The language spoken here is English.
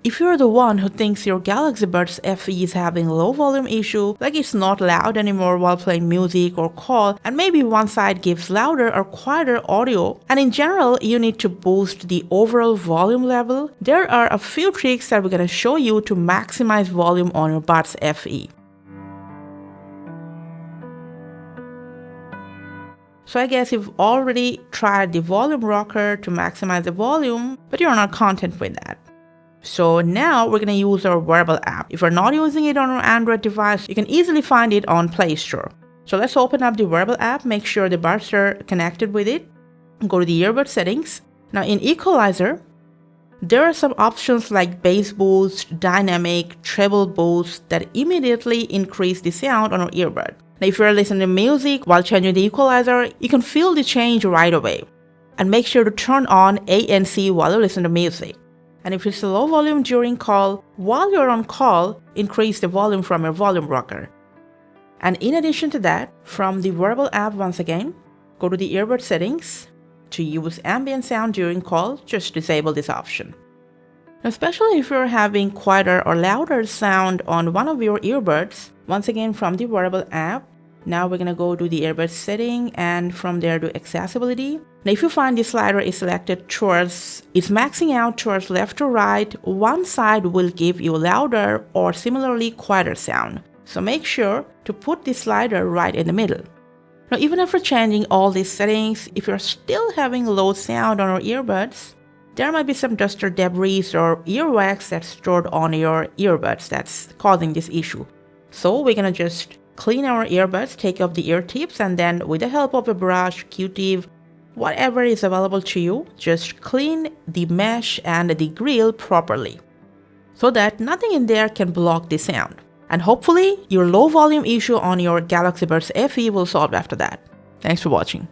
if you're the one who thinks your Galaxy Buds FE is having a low volume issue, like it's not loud anymore while playing music or call, and maybe one side gives louder or quieter audio, and in general you need to boost the overall volume level, there are a few tricks that we're going to show you to maximize volume on your Buds FE. So I guess you've already tried the volume rocker to maximize the volume, but you're not content with that. So now we're going to use our wearable app. If you're not using it on your Android device, you can easily find it on Play Store. So let's open up the wearable app, make sure the buds are connected with it, go to the earbud settings. Now in equalizer, there are some options like bass boost, dynamic, treble boost that immediately increase the sound on your earbud. Now if you're listening to music while changing the equalizer, you can feel the change right away. And make sure to turn on ANC while you listen to music. And if it's a low volume during call, while you're on call, increase the volume from your volume rocker. And in addition to that, from the wearable app once again, go to the earbud settings. To use ambient sound during call, just disable this option. Now, especially if you're having quieter or louder sound on one of your earbuds, once again from the wearable app, now we're going to go to the earbud setting and from there to accessibility. Now if you find the slider is selected towards, it's maxing out towards left or right, one side will give you louder or similarly quieter sound. So make sure to put the slider right in the middle. Now even after changing all these settings, if you're still having low sound on your earbuds, there might be some dust or debris or earwax that's stored on your earbuds that's causing this issue. So we're going to just clean our earbuds, take off the ear tips, and then with the help of a brush, Q-tip, whatever is available to you, just clean the mesh and the grill properly so that nothing in there can block the sound. And hopefully your low volume issue on your Galaxy Buds FE will solve after that. Thanks for watching.